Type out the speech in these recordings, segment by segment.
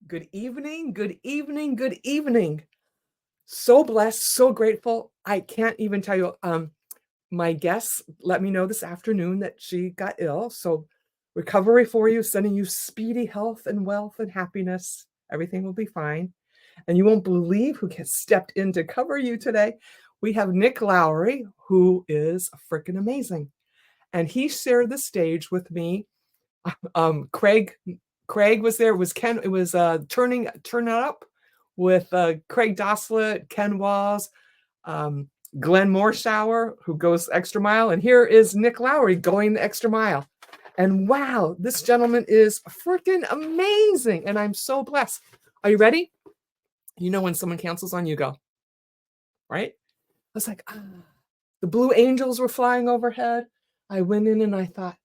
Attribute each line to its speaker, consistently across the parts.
Speaker 1: Good evening, good evening, good evening. So blessed, so grateful. I can't even tell you. My guest let me know this afternoon that she got ill. So recovery for you, sending you speedy health and wealth and happiness. Everything will be fine. And you won't believe who has stepped in to cover you today. We have Nick Lowery, who is freaking amazing. And he shared the stage with me. Craig was there. It was Ken. It was Turn It Up with Craig Dosslet, Ken Walls, Glenn Morshower, who goes extra mile. And here is Nick Lowery going the extra mile. And wow, this gentleman is freaking amazing. And I'm so blessed. Are you ready? You know when someone cancels on you, go. Right? I was like, the blue angels were flying overhead. I went in and I thought,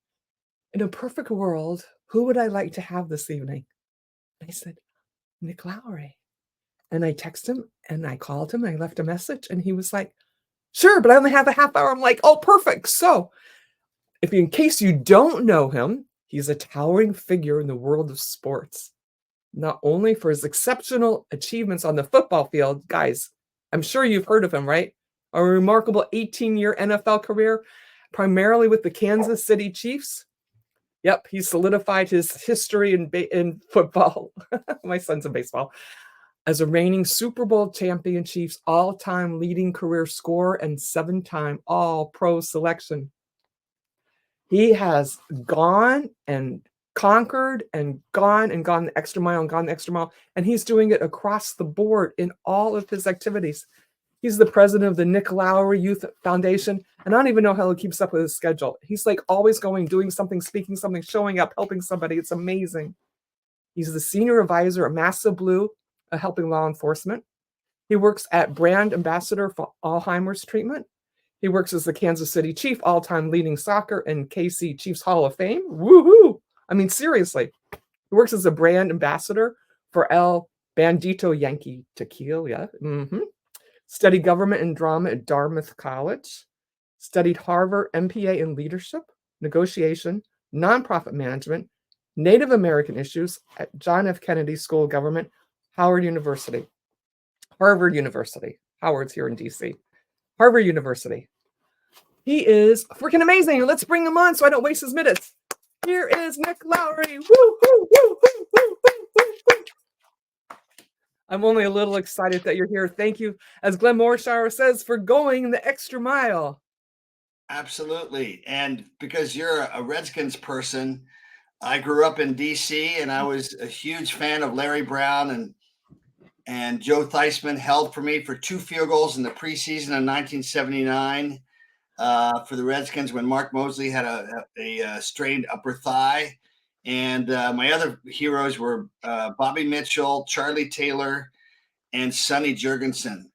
Speaker 1: in a perfect world, who would I like to have this evening? I said, Nick Lowery. And I texted him and I called him. I left a message and he was like, sure, but I only have a half hour. I'm like, oh, perfect. So in case you don't know him, he's a towering figure in the world of sports, not only for his exceptional achievements on the football field. Guys, I'm sure you've heard of him, right? A remarkable 18-year NFL career, primarily with the Kansas City Chiefs. Yep, he solidified his history in football. My son's in baseball. As a reigning Super Bowl champion, Chiefs all-time leading career scorer and 7-time All-Pro selection. He has gone and conquered and gone the extra mile and gone the extra mile, and he's doing it across the board in all of his activities. He's the president of the Nick Lowery Youth Foundation, and I don't even know how he keeps up with his schedule. He's like always going, doing something, speaking something, showing up, helping somebody. It's amazing. He's the senior advisor at Massa Blue, helping law enforcement. He works at brand ambassador for Alzheimer's treatment. He works as the Kansas City Chief, all-time leading soccer and KC Chiefs Hall of Fame. Woohoo! I mean, seriously. He works as a brand ambassador for El Bandito Yankee Tequila. Studied government and drama at Dartmouth College. Studied Harvard MPA in leadership, negotiation, nonprofit management, Native American issues at John F. Kennedy School of Government, Harvard University. Howard's here in DC. Harvard University. He is freaking amazing. Let's bring him on so I don't waste his minutes. Here is Nick Lowery. Woo, woo, woo, woo, woo, woo, woo. I'm only a little excited that you're here. Thank you, as Glenn Morshower says, for going the extra mile.
Speaker 2: Absolutely. And because you're a Redskins person, I grew up in DC and I was a huge fan of Larry Brown, and Joe Theismann held for me for 2 field goals in the preseason in 1979 for the Redskins when Mark Mosley had a strained upper thigh. And my other heroes were Bobby Mitchell, Charlie Taylor, and Sonny Jurgensen.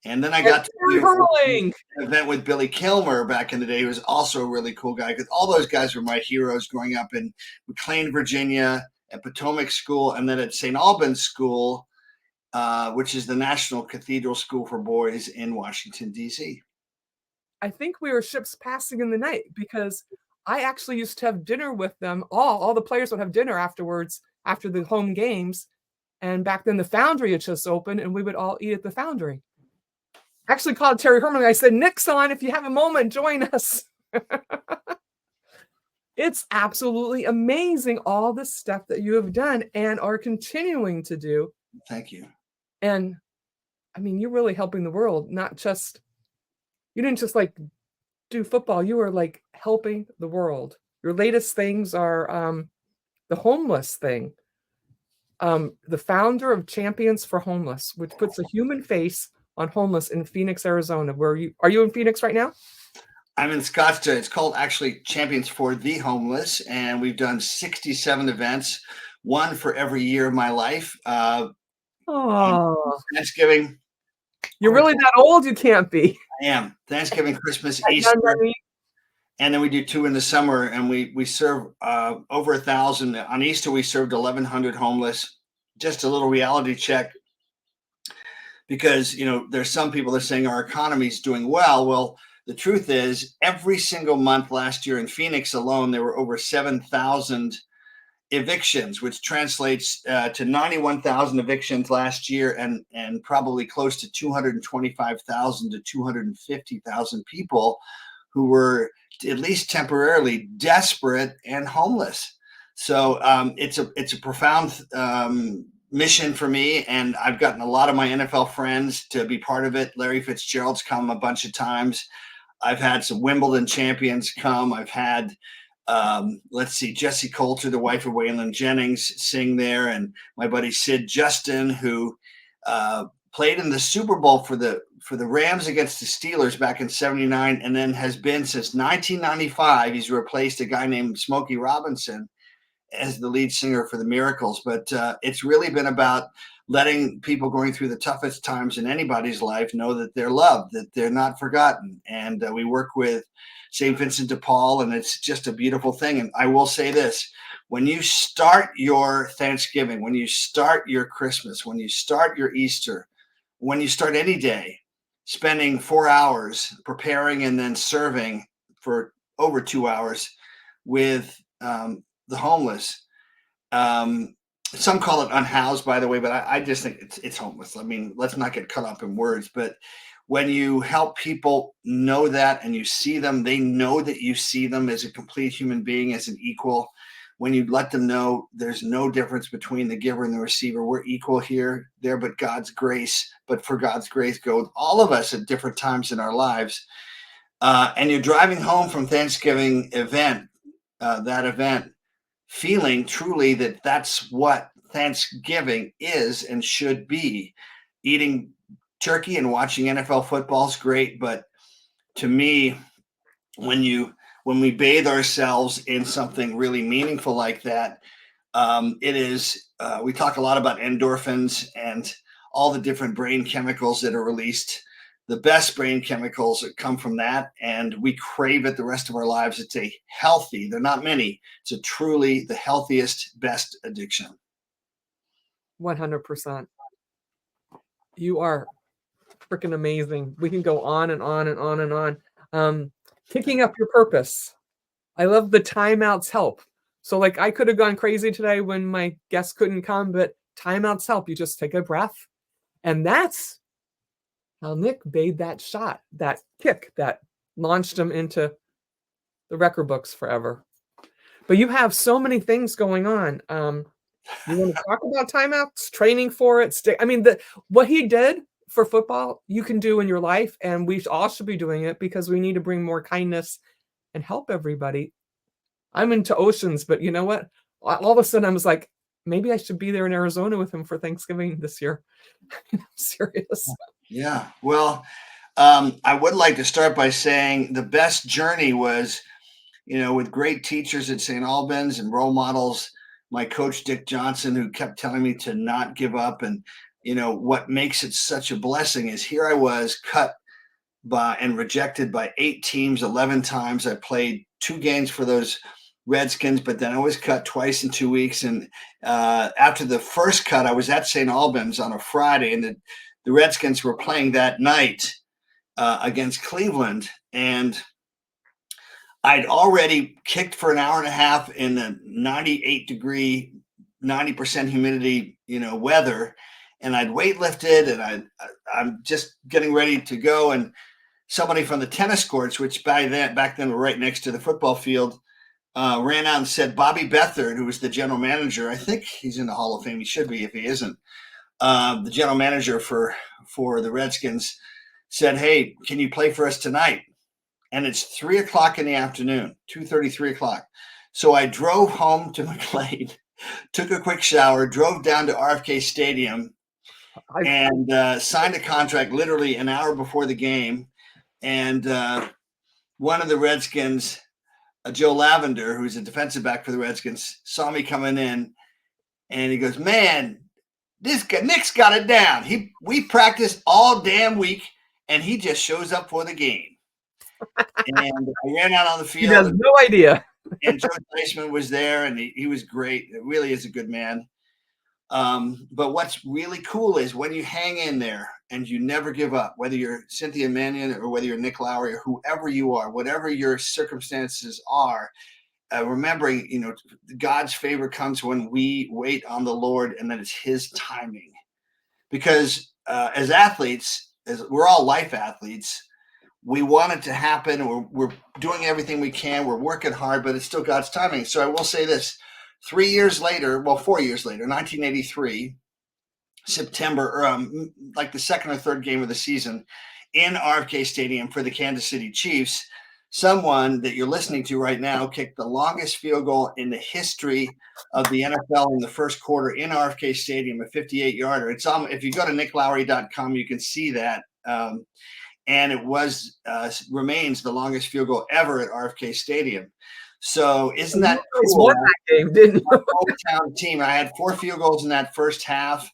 Speaker 2: And then I got to do an event with Billy Kilmer back in the day. He was also a really cool guy because all those guys were my heroes growing up in McLean, Virginia, at Potomac School, and then at St. Albans School, which is the National Cathedral School for Boys in Washington, D.C.
Speaker 1: I think we were ships passing in the night because I actually used to have dinner with them. All the players would have dinner afterwards, after the home games. And back then the Foundry had just opened and we would all eat at the Foundry. I actually called Terry Herman and I said, Nick's on, if you have a moment, join us. It's absolutely amazing, all the stuff that you have done and are continuing to do.
Speaker 2: Thank you.
Speaker 1: And I mean, you're really helping the world, you didn't just like do football, you were like helping the world. Your latest things are the homeless thing. The founder of Champions for Homeless, which puts a human face on homeless in Phoenix, Arizona. Are you in Phoenix right now?
Speaker 2: I'm in Scottsdale. It's called actually Champions for the Homeless, and we've done 67 events, one for every year of my life. Thanksgiving.
Speaker 1: You're really that old? You can't be.
Speaker 2: I am. Thanksgiving, Christmas, Easter. And then we do 2 in the summer, and we serve over 1,000. On Easter, we served 1,100 homeless. Just a little reality check. Because, there's some people that are saying our economy is doing well. Well, the truth is every single month last year in Phoenix alone, there were over 7,000 evictions, which translates to 91,000 evictions last year, and probably close to 225,000 to 250,000 people who were at least temporarily desperate and homeless. So it's a profound mission for me, and I've gotten a lot of my NFL friends to be part of it. Larry Fitzgerald's come a bunch of times. I've had some Wimbledon champions come. I've had Jessie Coulter, the wife of Waylon Jennings, sing there, and my buddy Sid Justin, who played in the Super Bowl for the Rams against the Steelers back in '79, and then has been since 1995. He's replaced a guy named Smokey Robinson as the lead singer for the Miracles. But it's really been about letting people going through the toughest times in anybody's life know that they're loved, that they're not forgotten. And we work with St. Vincent de Paul, and it's just a beautiful thing. And I will say this: when you start your Thanksgiving, when you start your Christmas, when you start your Easter, when you start any day, spending 4 hours preparing and then serving for over 2 hours with the homeless. Some call it unhoused, by the way, but I just think it's homeless. I mean, let's not get caught up in words. But when you help people know that and you see them, they know that you see them as a complete human being, as an equal. When you let them know there's no difference between the giver and the receiver, we're equal here, there, but God's grace. But for God's grace go all of us at different times in our lives. And you're driving home from Thanksgiving that event, feeling truly that that's what Thanksgiving is and should be. Eating turkey and watching NFL football is great, but to me, when we bathe ourselves in something really meaningful like that, it is. We talk a lot about endorphins and all the different brain chemicals that are released. The best brain chemicals that come from that, and we crave it the rest of our lives. It's a healthy, they're not many, it's a truly the healthiest, best addiction.
Speaker 1: 100%. You are freaking amazing. We can go on and on and on and on. Picking up your purpose. I love the timeouts help. So like I could have gone crazy today when my guests couldn't come, but timeouts help. You just take a breath. And that's how Nick made that shot, that kick that launched him into the record books forever. But you have so many things going on. You want to talk about timeouts, training for it? I mean, what he did for football, you can do in your life, and we all should be doing it because we need to bring more kindness and help everybody. I'm into oceans, but you know what? All of a sudden, I was like, maybe I should be there in Arizona with him for Thanksgiving this year. I'm serious.
Speaker 2: Yeah. Well, I would like to start by saying the best journey was, with great teachers at St. Albans and role models. My coach, Dick Johnson, who kept telling me to not give up. And, what makes it such a blessing is here I was cut by and rejected by 8 teams 11 times. I played 2 games for those Redskins, but then I was cut twice in 2 weeks. And after the first cut, I was at St. Albans on a Friday, and the Redskins were playing that night against Cleveland. And I'd already kicked for an hour and a half in the 98-degree, 90% humidity, weather. And I'd weightlifted, and I'm just getting ready to go. And somebody from the tennis courts, which back then were right next to the football field, ran out and said, Bobby Beathard, who was the general manager, I think he's in the Hall of Fame. He should be if he isn't. The general manager for the Redskins said, hey, can you play for us tonight? And it's 3 o'clock in the afternoon, 2:30, 3 o'clock. So I drove home to McLean, took a quick shower, drove down to RFK Stadium, and signed a contract literally an hour before the game. And one of the Redskins, Joe Lavender, who's a defensive back for the Redskins, saw me coming in, and he goes, man, this guy, Nick's got it down. We practiced all damn week, and he just shows up for the game. And I ran out on the field.
Speaker 1: He has no idea.
Speaker 2: And Joe Theismann was there, and he was great. It really is a good man. But what's really cool is when you hang in there and you never give up, whether you're Cynthia Manion or whether you're Nick Lowery or whoever you are, whatever your circumstances are, remembering, God's favor comes when we wait on the Lord, and that it's His timing. Because as athletes, as we're all life athletes, we want it to happen. We're doing everything we can. We're working hard, but it's still God's timing. So I will say this: 4 years later, 1983, September, or like the second or third game of the season in RFK Stadium for the Kansas City Chiefs, someone that you're listening to right now kicked the longest field goal in the history of the NFL in the first quarter in RFK Stadium, a 58-yarder. It's if you go to nicklowery.com, you can see that. And it remains the longest field goal ever at RFK Stadium. So isn't that cool?
Speaker 1: Won that game, didn't you?
Speaker 2: My hometown team. I had 4 field goals in that first half,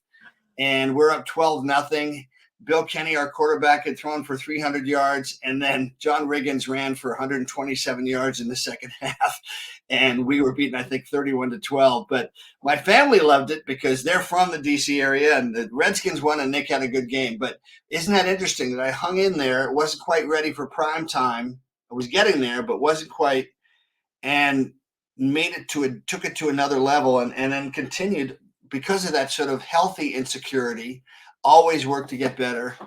Speaker 2: and we're up 12-0. Bill Kenny, our quarterback, had thrown for 300 yards, and then John Riggins ran for 127 yards in the second half, and we were beaten, I think, 31-12. But my family loved it because they're from the D.C. area, and the Redskins won, and Nick had a good game. But isn't that interesting that I hung in there? It wasn't quite ready for prime time. I was getting there, but wasn't quite, and took it to another level, and then continued because of that sort of healthy insecurity. Always worked to get better,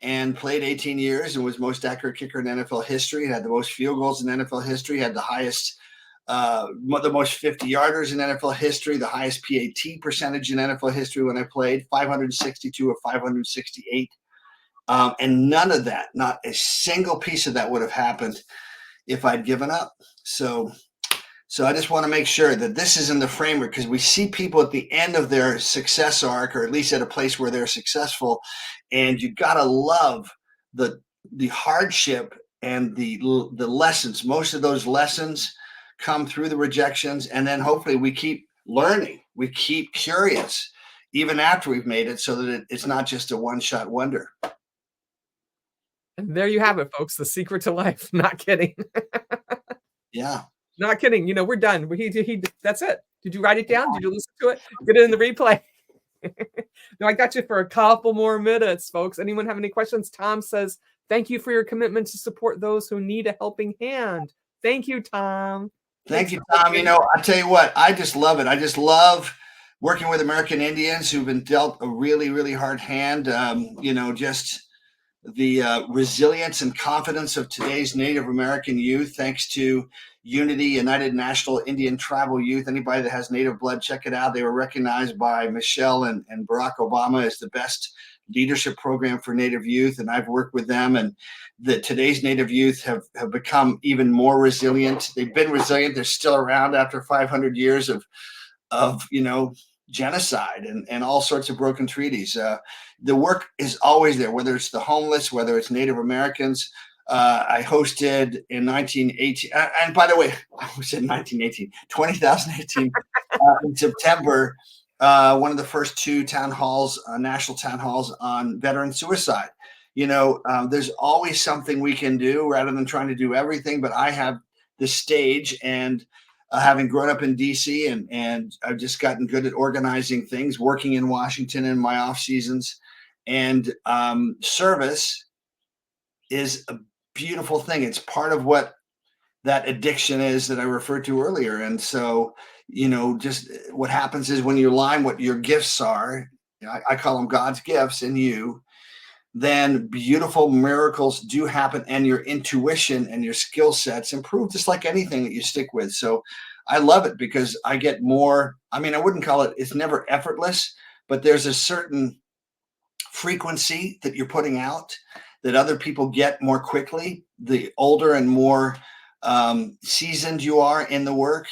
Speaker 2: and played 18 years and was most accurate kicker in NFL history. Had the most field goals in NFL history. Had the highest, the most 50-yarders in NFL history. The highest PAT percentage in NFL history when I played, 562 or 568. And none of that, not a single piece of that would have happened if I'd given up. So I just want to make sure that this is in the framework, because we see people at the end of their success arc, or at least at a place where they're successful, and you got to love the hardship and the lessons. Most of those lessons come through the rejections, and then hopefully we keep learning. We keep curious even after we've made it, so that it's not just a one-shot wonder.
Speaker 1: And there you have it, folks. The secret to life. Not kidding.
Speaker 2: Yeah.
Speaker 1: Not kidding. We're done. That's it. Did you write it down? Did you listen to it? Get it in the replay. No, I got you for a couple more minutes, folks. Anyone have any questions? Tom says, thank you for your commitment to support those who need a helping hand. Thank you, Tom.
Speaker 2: Thank you, Tom. I'll tell you what, I just love it. I just love working with American Indians who've been dealt a really, really hard hand. Just the resilience and confidence of today's Native American youth, thanks to Unity, United National Indian Tribal Youth. Anybody that has Native blood, check it out. They were recognized by Michelle and Barack Obama as the best leadership program for Native youth. And I've worked with them, and today's Native youth have become even more resilient. They've been resilient. They're still around after 500 years of genocide and all sorts of broken treaties. The work is always there, whether it's the homeless, whether it's Native Americans. I hosted in 1918, and by the way, I was in 2018, in September, one of the first 2 town halls, national town halls on veteran suicide. There's always something we can do rather than trying to do everything, but I have the stage, and having grown up in DC, and I've just gotten good at organizing things, working in Washington in my off seasons, and service is a beautiful thing. It's part of what that addiction is that I referred to earlier. And so, just what happens is when you align what your gifts are, I call them God's gifts in you, then beautiful miracles do happen, and your intuition and your skill sets improve, just like anything that you stick with. So I love it because I get more. I wouldn't call it's never effortless, but there's a certain frequency that you're putting out that other people get more quickly, the older and more seasoned you are in the work.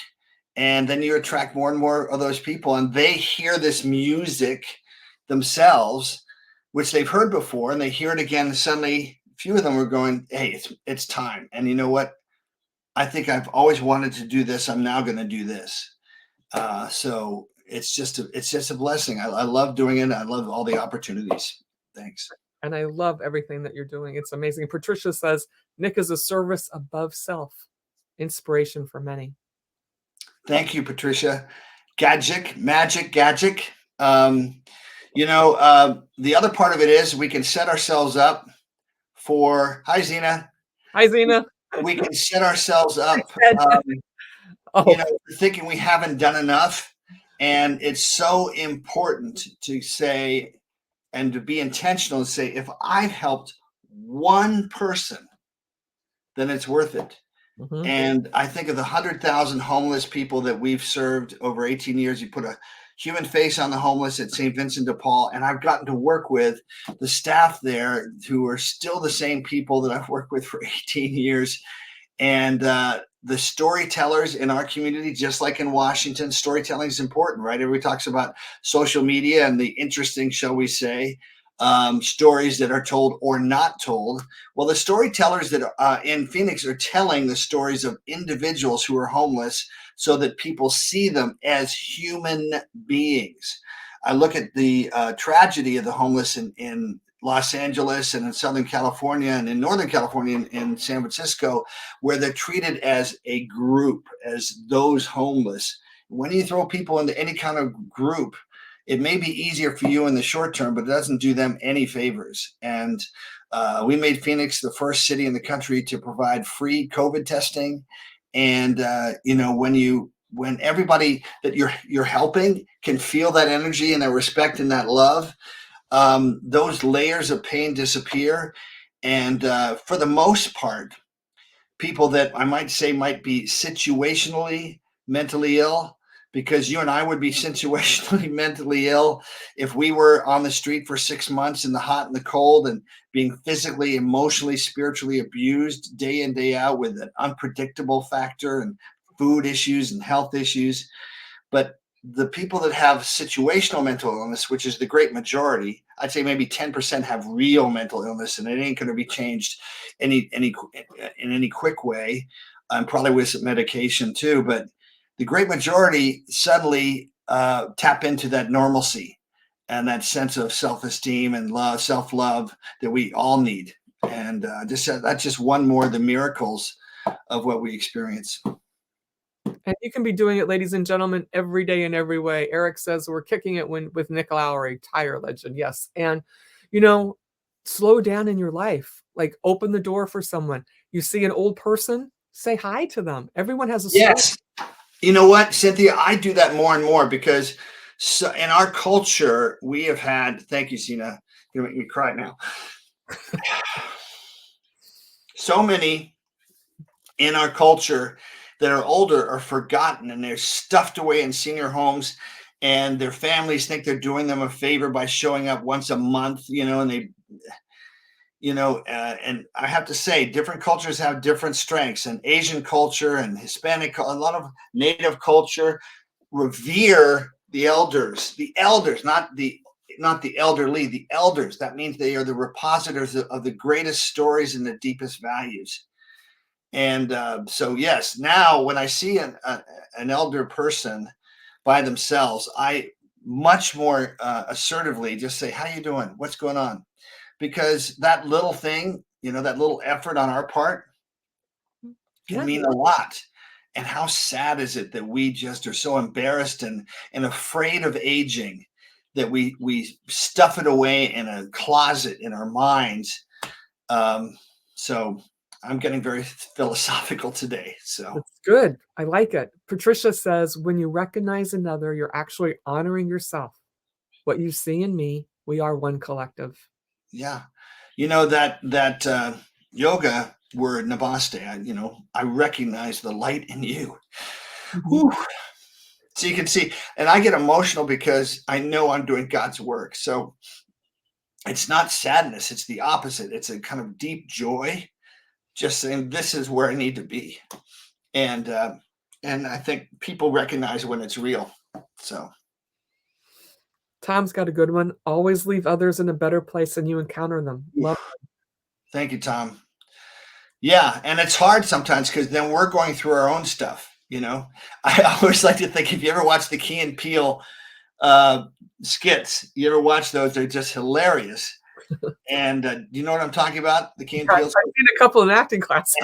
Speaker 2: And then you attract more and more of those people, and they hear this music themselves, which they've heard before, and they hear it again. And suddenly, a few of them are going, hey, it's time. And you know what? I think I've always wanted to do this. I'm now going to do this. So it's just a blessing. I love doing it. I love all the opportunities. Thanks.
Speaker 1: And I love everything that you're doing. It's amazing. Patricia says, Nick is a service above self, inspiration for many.
Speaker 2: Thank you, Patricia. Magic. The other part of it is we can set ourselves up for, hi, Zena.
Speaker 1: Hi, Zena.
Speaker 2: We can set ourselves up.
Speaker 1: Oh,
Speaker 2: thinking we haven't done enough. And it's so important to say and to be intentional and say, if I've helped one person, then it's worth it.
Speaker 1: mhm.
Speaker 2: And I think of the 100,000 homeless people that we've served over 18 years. You put a human face on the homeless at St. Vincent de Paul, and I've gotten to work with the staff there who are still the same people that I've worked with for 18 years. And the storytellers in our community, just like in Washington, storytelling is important, right? Everybody talks about social media and the interesting, shall we say, stories that are told or not told. Well, the storytellers that in Phoenix are telling the stories of individuals who are homeless so that people see them as human beings. I look at the tragedy of the homeless in Los Angeles and in Southern California and in Northern California and in San Francisco, where they're treated as a group, as those homeless. When you throw people into any kind of group, it may be easier for you in the short term, but it doesn't do them any favors. And we made Phoenix the first city in the country to provide free COVID testing. And when everybody that you're helping can feel that energy and that respect and that love, those layers of pain disappear. And for the most part, people that I might say might be situationally mentally ill, because you and I would be situationally mentally ill if we were on the street for 6 months in the hot and the cold and being physically, emotionally, spiritually abused day in, day out with an unpredictable factor and food issues and health issues. But the people that have situational mental illness, which is the great majority, I'd say maybe 10% have real mental illness, and it ain't going to be changed in any quick way, and probably with some medication too. But the great majority suddenly tap into that normalcy and that sense of self-esteem and love, self-love that we all need. And that's just one more of the miracles of what we experience.
Speaker 1: And you can be doing it, ladies and gentlemen, every day in every way. Eric says we're kicking it with Nick Lowery, tire legend. Yes. And, you know, slow down in your life. Like open the door for someone. You see an old person, say hi to them. Everyone has a story.
Speaker 2: Yes. You know what, Cynthia? I do that more and more because so in our culture, we have had, thank you, Sina. You're gonna make me cry now. So many in our culture that are older are forgotten and they're stuffed away in senior homes, and their families think they're doing them a favor by showing up once a month, and they, and I have to say, different cultures have different strengths, and Asian culture and Hispanic, a lot of Native culture revere the elders, not the elderly, the elders. That means they are the repositors of the greatest stories and the deepest values. And so, yes, now when I see an elder person by themselves, I much more assertively just say, "How you doing? What's going on?" Because that little thing, that little effort on our part can
Speaker 1: Yeah.
Speaker 2: mean a lot. And how sad is it that we just are so embarrassed and afraid of aging that we stuff it away in a closet in our minds. So I'm getting very philosophical today. So
Speaker 1: That's good. I like it. Patricia says, when you recognize another, you're actually honoring yourself. What you see in me, we are one collective.
Speaker 2: yeah, that yoga word namaste. I recognize the light in you.
Speaker 1: Mhm.
Speaker 2: Whew. So you can see, and I get emotional because I know I'm doing God's work. So it's not sadness; it's the opposite. It's a kind of deep joy, just saying this is where I need to be, and I think people recognize when it's real. So
Speaker 1: Tom's got a good one. Always leave others in a better place than you encounter them. Love.
Speaker 2: thank you, Tom. Yeah, and it's hard sometimes because then we're going through our own stuff. I always like to think, if you ever watch the Key and Peele uh, skits, you ever watch those? They're just hilarious. And do you know what I'm talking about? The Key and
Speaker 1: I've
Speaker 2: Peele.
Speaker 1: seen a couple in acting class.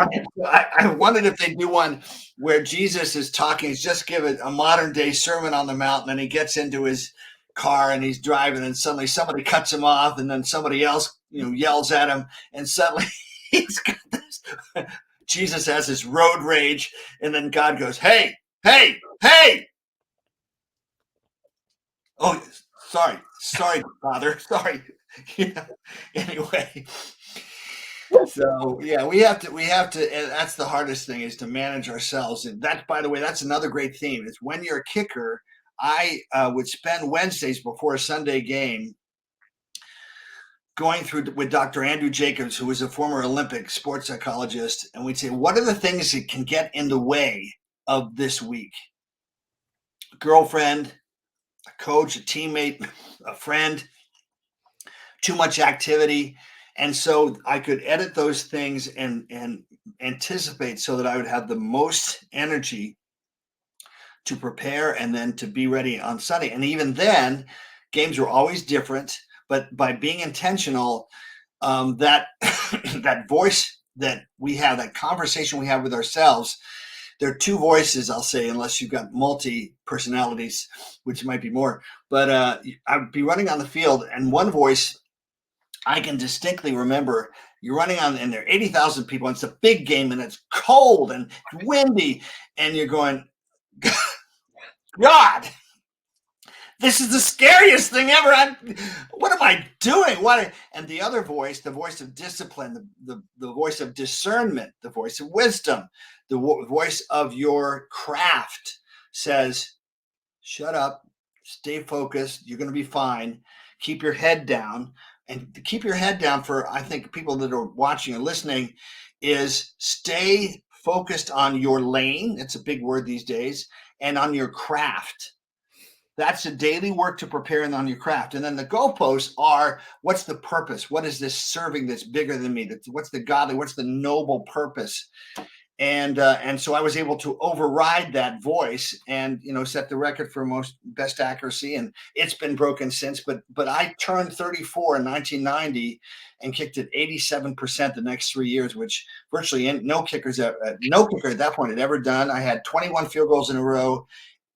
Speaker 2: I wondered if they do one where Jesus is talking. He's just given a modern day Sermon on the Mount, and then he gets into his car and he's driving, and suddenly somebody cuts him off, and then somebody else, yells at him, and suddenly he's got this. Jesus has his road rage, and then God goes, "Hey, Hey, hey. Oh, sorry, Father. Sorry. Yeah. Anyway, so yeah, we have to, and that's the hardest thing is to manage ourselves. And that, by the way, that's another great theme. Is when you're a kicker, I would spend Wednesdays before a Sunday game going through with Dr. Andrew Jacobs, who was a former Olympic sports psychologist, and we'd say, what are the things that can get in the way of this week? A girlfriend, a coach, a teammate, a friend, too much activity. And so I could edit those things and anticipate so that I would have the most energy to prepare and then to be ready on Sunday. And even then, games were always different, but by being intentional, that that voice that we have, that conversation we have with ourselves, there are two voices, I'll say, unless you've got multi personalities, which might be more. But I would be running on the field, and one voice I can distinctly remember, you're running on, and there are 80,000 people, and it's a big game, and it's cold and windy, and you're going, God, this is the scariest thing ever. What am I doing? What? And the other voice, the voice of discipline, the voice of discernment, the voice of wisdom, the voice of your craft says, shut up, stay focused. You're going to be fine. Keep your head down. And to keep your head down for, I think, people that are watching and listening is stay focused on your lane. It's a big word these days, and on your craft. That's a daily work to prepare on your craft. And then the goalposts are, what's the purpose? What is this serving that's bigger than me? What's the godly? What's the noble purpose? And so I was able to override that voice and set the record for most best accuracy. And it's been broken since. But I turned 34 in 1990 and kicked it 87% the next 3 years, which virtually no kicker at that point had ever done. I had 21 field goals in a row.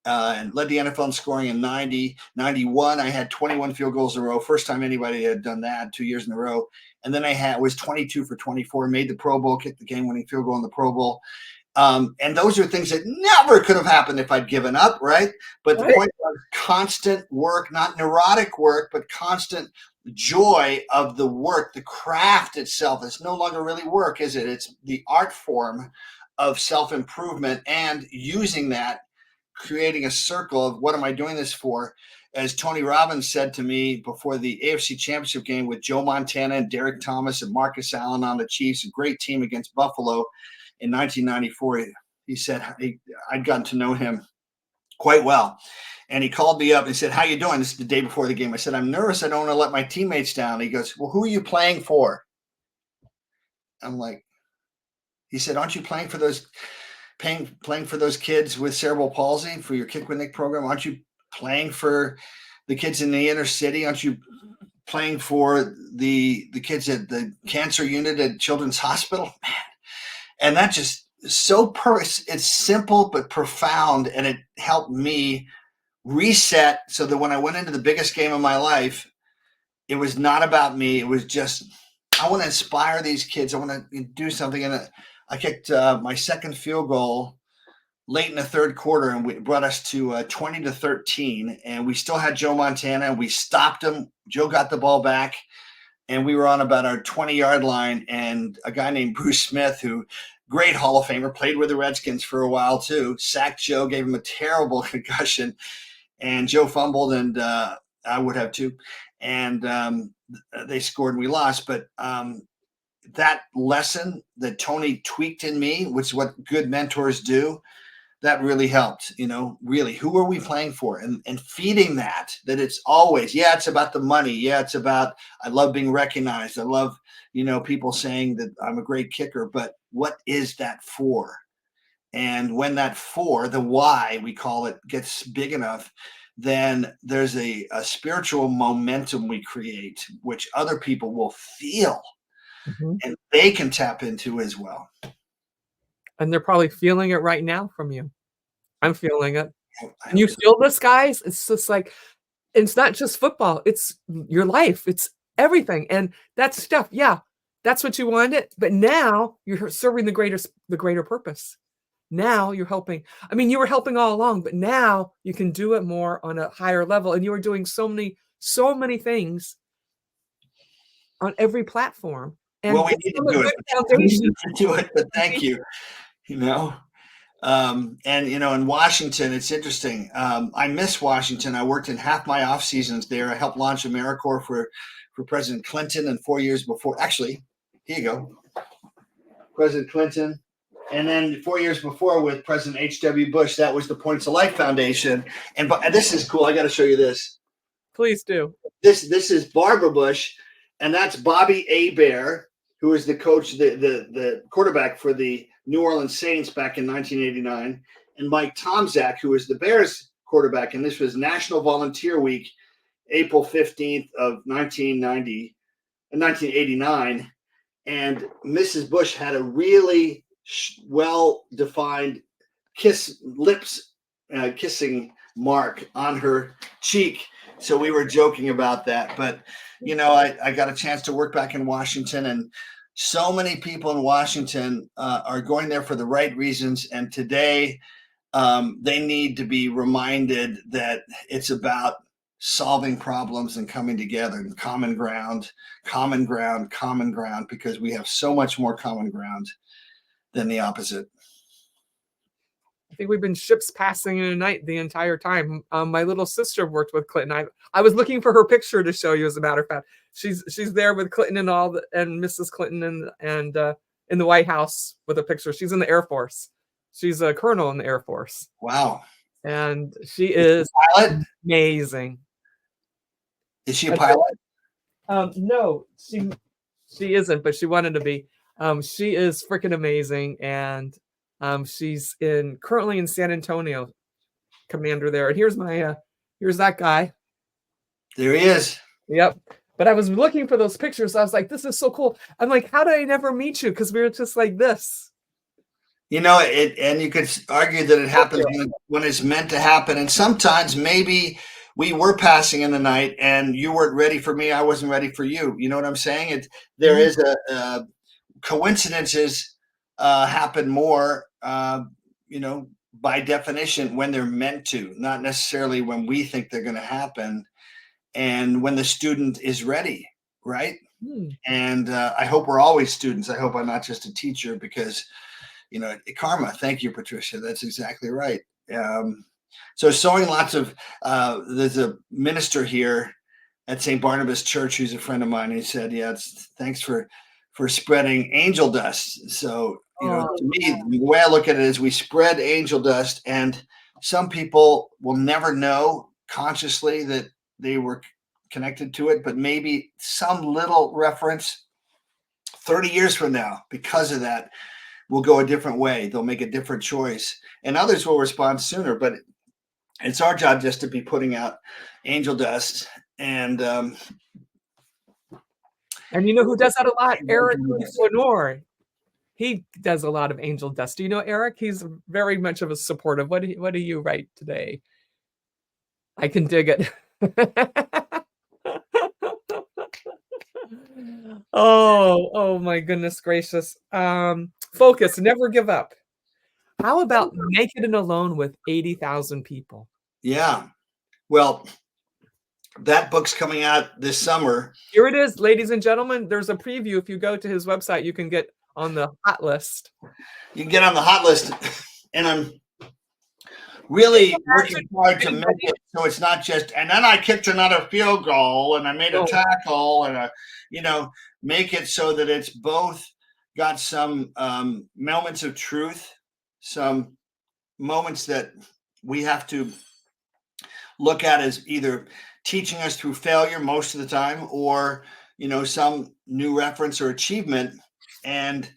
Speaker 2: And led the NFL in scoring in 90. 91, I had 21 field goals in a row. First time anybody had done that 2 years in a row. And then I was 22 for 24, made the Pro Bowl, kicked the game-winning field goal in the Pro Bowl. And those are things that never could have happened if I'd given up, right? But the point was constant work, not neurotic work, but constant joy of the work. The craft itself is no longer really work, is it? It's the art form of self-improvement and using that, creating a circle of what am I doing this for? As Tony Robbins said to me before the AFC Championship game with Joe Montana and Derek Thomas and Marcus Allen on the Chiefs, a great team against Buffalo in 1994. He said I'd gotten to know him quite well. And he called me up and said, how you doing? This is the day before the game. I said, I'm nervous. I don't want to let my teammates down. He goes, well, who are you playing for? I'm like, he said, aren't you playing for those kids with cerebral palsy for your Kick with Nick program? Aren't you playing for the kids in the inner city? Aren't you playing for the kids at the cancer unit at Children's Hospital? Man. And that just so it's simple but profound, and it helped me reset so that when I went into the biggest game of my life, it was not about me. It was just, I want to inspire these kids. I want to do something. And I kicked my second field goal late in the third quarter, and it brought us to 20-13. And we still had Joe Montana, and we stopped him. Joe got the ball back, and we were on about our 20-yard line. And a guy named Bruce Smith, who great Hall of Famer, played with the Redskins for a while too, sacked Joe, gave him a terrible concussion, and Joe fumbled, and I would have too. And they scored, and we lost. But that lesson that Tony tweaked in me, which is what good mentors do, that really helped. Really, who are we playing for? And feeding that it's always, it's about the money. Yeah, it's about, I love being recognized. I love, people saying that I'm a great kicker, but what is that for? And when that for, the why, we call it, gets big enough, then there's a spiritual momentum we create, which other people will feel. Mm-hmm. And they can tap into as well.
Speaker 1: And they're probably feeling it right now from you. I'm feeling it. And you feel this, guys? It's just like, it's not just football. It's your life. It's everything. And that stuff, yeah, that's what you wanted. But now you're serving the greater purpose. Now you're helping. I mean, you were helping all along, but now you can do it more on a higher level. And you are doing so many things on every platform.
Speaker 2: Well,
Speaker 1: And
Speaker 2: we
Speaker 1: that's
Speaker 2: need to
Speaker 1: from a
Speaker 2: do it.
Speaker 1: good
Speaker 2: We need
Speaker 1: foundation.
Speaker 2: to do it, but thank you. You know, and in Washington, it's interesting. I miss Washington. I worked in half my off seasons there. I helped launch AmeriCorps for President Clinton, and 4 years before, actually, here you go, President Clinton, and then 4 years before with President H.W. Bush. That was the Points of Life Foundation. And this is cool. I got to show you this.
Speaker 1: Please do.
Speaker 2: This is Barbara Bush, and that's Bobby Hebert, who was the coach, the quarterback for the New Orleans Saints back in 1989, and Mike Tomczak, who was the Bears quarterback, and this was National Volunteer Week, April 15th of 1989, and Mrs. Bush had a really well-defined kissing mark on her cheek. So we were joking about that, but I got a chance to work back in Washington, and so many people in Washington are going there for the right reasons. And today they need to be reminded that it's about solving problems and coming together and common ground, because we have so much more common ground than the opposite.
Speaker 1: I think we've been ships passing in the night the entire time. My little sister worked with Clinton. I was looking for her picture to show you. As a matter of fact, she's there with Clinton and and Mrs. Clinton and in the White House with a picture. She's in the Air Force. She's a colonel in the Air Force.
Speaker 2: Wow!
Speaker 1: And she is amazing.
Speaker 2: Is she a pilot?
Speaker 1: No, she isn't, but she wanted to be. She is freaking amazing, and she's currently in San Antonio, commander there. And here's that guy.
Speaker 2: There he is.
Speaker 1: Yep. But I was looking for those pictures. I was like, this is so cool. I'm like, how did I never meet you? Because we were just like this.
Speaker 2: And you could argue that it happens when it's meant to happen. And sometimes maybe we were passing in the night and you weren't ready for me. I wasn't ready for you. You know what I'm saying? There is a coincidences happen more, by definition, when they're meant to, not necessarily when we think they're going to happen, and when the student is ready, right? And I hope we're always students. I hope I'm not just a teacher, because, karma. Thank you, Patricia. That's exactly right. So sowing lots of, there's a minister here at St. Barnabas Church who's a friend of mine. He said, thanks for spreading angel dust. So, to me, the way I look at it is we spread angel dust, and some people will never know consciously that they were connected to it, but maybe some little reference 30 years from now, because of that, will go a different way. They'll make a different choice, and others will respond sooner. But it's our job just to be putting out angel dust. And
Speaker 1: you know who does that a lot? Eric Lenore. He does a lot of angel dust. Do you know Eric? He's very much of a supportive. What do you write today? I can dig it. Oh my goodness gracious. Focus, never give up. How about Naked and Alone with 80,000 people?
Speaker 2: Yeah. Well, that book's coming out this summer.
Speaker 1: Here it is, ladies and gentlemen. There's a preview. If you go to his website, you can get on the hot list.
Speaker 2: You can get on the hot list, and I'm really working hard to make it so it's not just, and then I kicked another field goal and I made a tackle, and make it so that it's both got some moments of truth, some moments that we have to look at as either teaching us through failure most of the time, or some new reference or achievement, and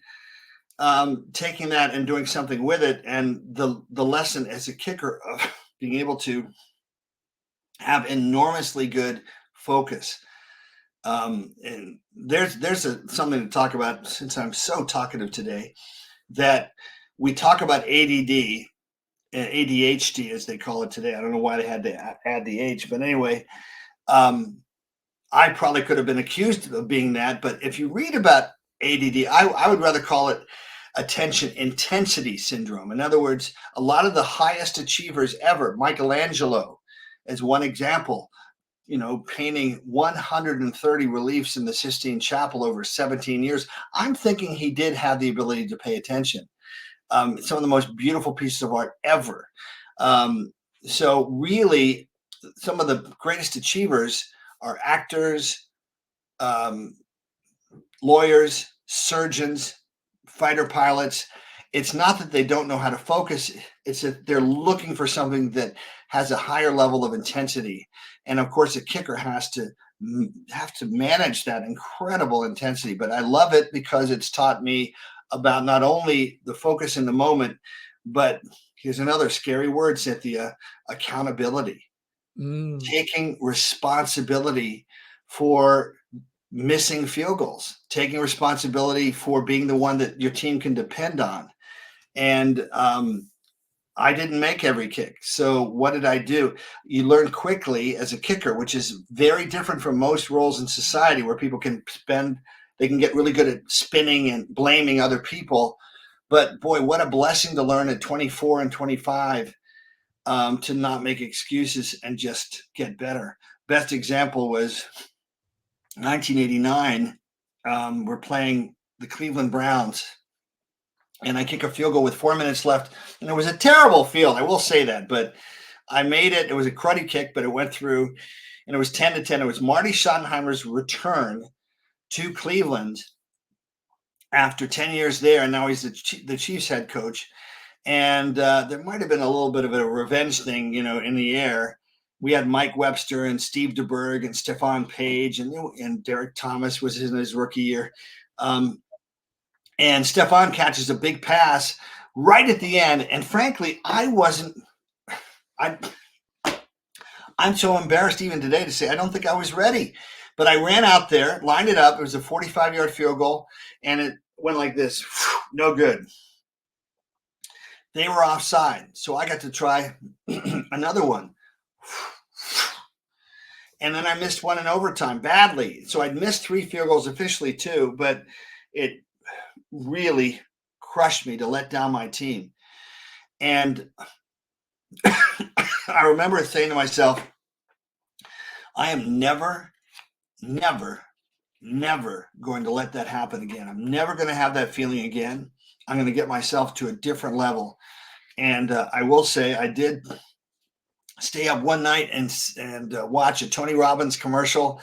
Speaker 2: taking that and doing something with it. And the lesson as a kicker of being able to have enormously good focus. And there's something to talk about, since I'm so talkative today, that we talk about ADD and ADHD, as they call it today. I don't know why they had to add the H, but anyway, I probably could have been accused of being that. But if you read about ADD, I would rather call it attention intensity syndrome. In other words, a lot of the highest achievers ever, Michelangelo as one example, painting 130 reliefs in the Sistine Chapel over 17 years. I'm thinking he did have the ability to pay attention. Some of the most beautiful pieces of art ever. So really, some of the greatest achievers are actors, lawyers, surgeons, fighter pilots. It's not that they don't know how to focus. It's that they're looking for something that has a higher level of intensity. And of course, a kicker have to manage that incredible intensity. But I love it because it's taught me about not only the focus in the moment, but here's another scary word, Cynthia: accountability. Taking responsibility for missing field goals, taking responsibility for being the one that your team can depend on. And I didn't make every kick. So what did I do? You learn quickly as a kicker, which is very different from most roles in society where people they can get really good at spinning and blaming other people. But boy, what a blessing to learn at 24 and 25 to not make excuses and just get better. Best example was 1989. We're playing the Cleveland Browns, and I kick a field goal with 4 minutes left. And it was a terrible field, I will say that, but I made it. It was a cruddy kick, but it went through, and it was 10-10. It was Marty Schottenheimer's return to Cleveland after 10 years there, and now he's the Chiefs head coach. And there might have been a little bit of a revenge thing, in the air. We had Mike Webster and Steve DeBerg and Stephon Page and Derek Thomas was in his rookie year. And Stephon catches a big pass right at the end. And frankly, I'm so embarrassed even today to say I don't think I was ready. But I ran out there, lined it up. It was a 45-yard field goal, and it went like this. No good. They were offside, so I got to try another one. And then I missed one in overtime badly. So I'd missed 3 field goals officially too, but it really crushed me to let down my team. And I remember saying to myself, I am never going to let that happen again. I'm never going to have that feeling again. I'm going to get myself to a different level. And I will say I did stay up one night and watch a Tony Robbins commercial.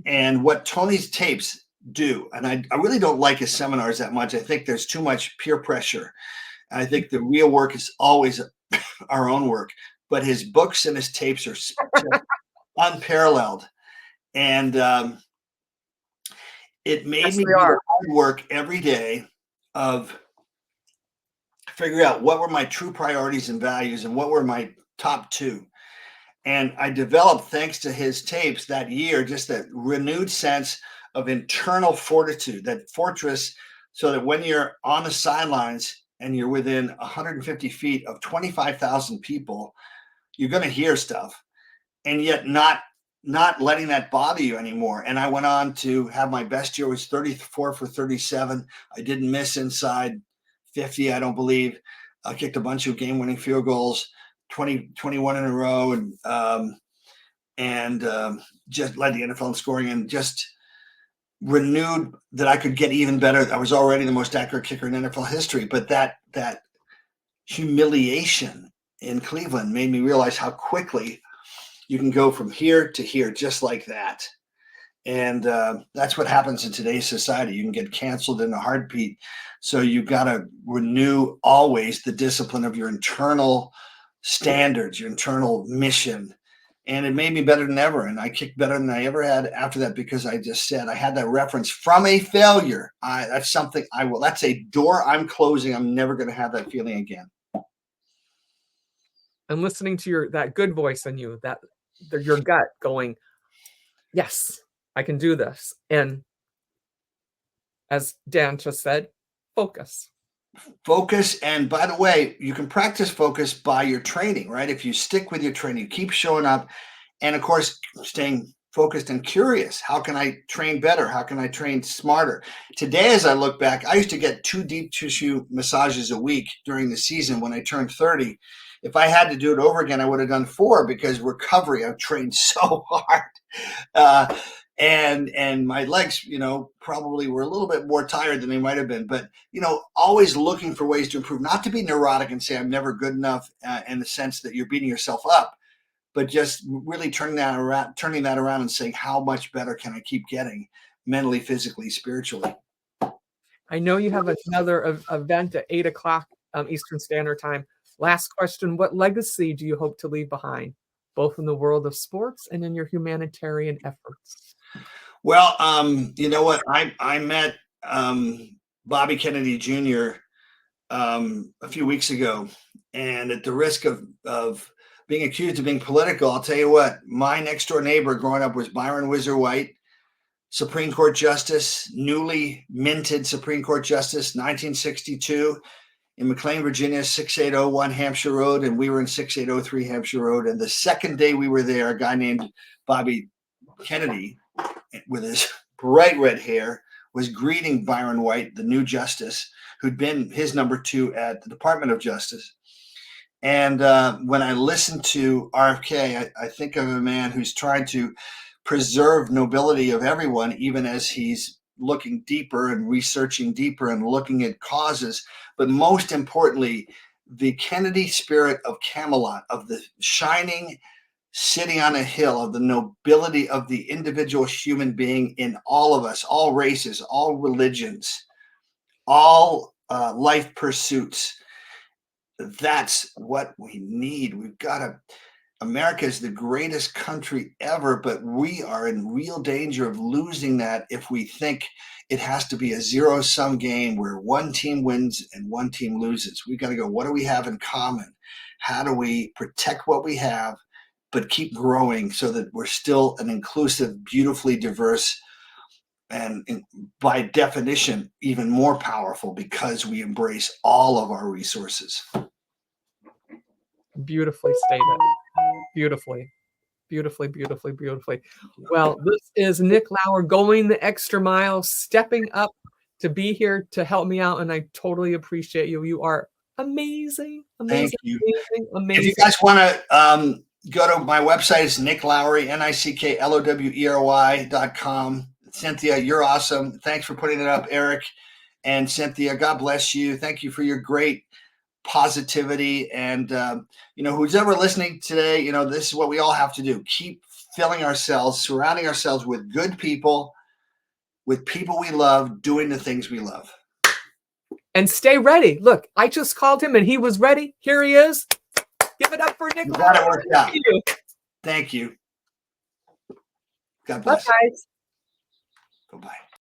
Speaker 2: And what Tony's tapes do, and I really don't like his seminars that much. I think there's too much peer pressure. I think the real work is always our own work. But his books and his tapes are unparalleled. And it made me do the hard work every day of figuring out what were my true priorities and values and what were my top 2. And I developed, thanks to his tapes that year, just that renewed sense of internal fortitude, that fortress, so that when you're on the sidelines and you're within 150 feet of 25,000 people, you're going to hear stuff, and yet not letting that bother you anymore. And I went on to have my best year, was 34 for 37. I didn't miss inside 50, I don't believe. I kicked a bunch of game-winning field goals, 21 in a row, and just led the NFL in scoring, and just renewed that I could get even better. I was already the most accurate kicker in NFL history, but that humiliation in Cleveland made me realize how quickly you can go from here to here just like that. And that's what happens in today's society. You can get canceled in a heartbeat. So you've got to renew always the discipline of your internal standards, your internal mission. And it made me better than ever. And I kicked better than I ever had after that, because I just said I had that reference from a failure. That's something that's a door I'm closing. I'm never going to have that feeling again.
Speaker 1: And listening to that good voice in you, your gut going, yes, I can do this. And as Dan just said, focus.
Speaker 2: And by the way, you can practice focus by your training, right? If you stick with your training, keep showing up, and of course, staying focused and curious. How can I train better? How can I train smarter? Today, as I look back, I used to get 2 deep tissue massages a week during the season when I turned 30. If I had to do it over again, I would have done 4 because recovery, I've trained so hard. And my legs, probably were a little bit more tired than they might have been, but, always looking for ways to improve, not to be neurotic and say I'm never good enough in the sense that you're beating yourself up, but just really turning that around and saying, how much better can I keep getting mentally, physically, spiritually?
Speaker 1: I know you have another event at 8 o'clock Eastern Standard Time. Last question, what legacy do you hope to leave behind, both in the world of sports and in your humanitarian efforts?
Speaker 2: Well, you know what? I met Bobby Kennedy Jr. A few weeks ago, and at the risk of being accused of being political, I'll tell you what, my next door neighbor growing up was Byron Whizzer White, Supreme Court Justice, newly minted Supreme Court Justice, 1962, in McLean, Virginia, 6801 Hampshire Road, and we were in 6803 Hampshire Road. And the second day we were there, a guy named Bobby Kennedy, with his bright red hair, was greeting Byron White, the new justice, who'd been his number 2 at the Department of Justice. And when I listen to RFK, I think of a man who's trying to preserve nobility of everyone, even as he's looking deeper and researching deeper and looking at causes. But most importantly, the Kennedy spirit of Camelot, of the shining city on a hill, of the nobility of the individual human being in all of us, all races, all religions, all life pursuits. That's what we need. America is the greatest country ever, but we are in real danger of losing that if we think it has to be a zero-sum game where one team wins and one team loses. We've got to go, what do we have in common? How do we protect what we have, but keep growing so that we're still an inclusive, beautifully diverse, and by definition, even more powerful because we embrace all of our resources.
Speaker 1: Beautifully stated. Beautifully. Beautifully, beautifully, beautifully. Well, this is Nick Lowery going the extra mile, stepping up to be here to help me out, and I totally appreciate you. You are amazing,
Speaker 2: Thank
Speaker 1: amazing,
Speaker 2: you.
Speaker 1: amazing,
Speaker 2: If
Speaker 1: amazing.
Speaker 2: you guys want to go to my website, it's Nick Lowery, NickLowery.com. Cynthia, you're awesome. Thanks for putting it up, Eric and Cynthia. God bless you. Thank you for your great positivity. And, who's ever listening today, this is what we all have to do. Keep filling ourselves, surrounding ourselves with good people, with people we love, doing the things we love.
Speaker 1: And stay ready. Look, I just called him and he was ready. Here he is. Give it up for Nick Lowery.
Speaker 2: Glad it worked out. Thank you. God bless.
Speaker 1: Bye, guys.
Speaker 2: Bye-bye.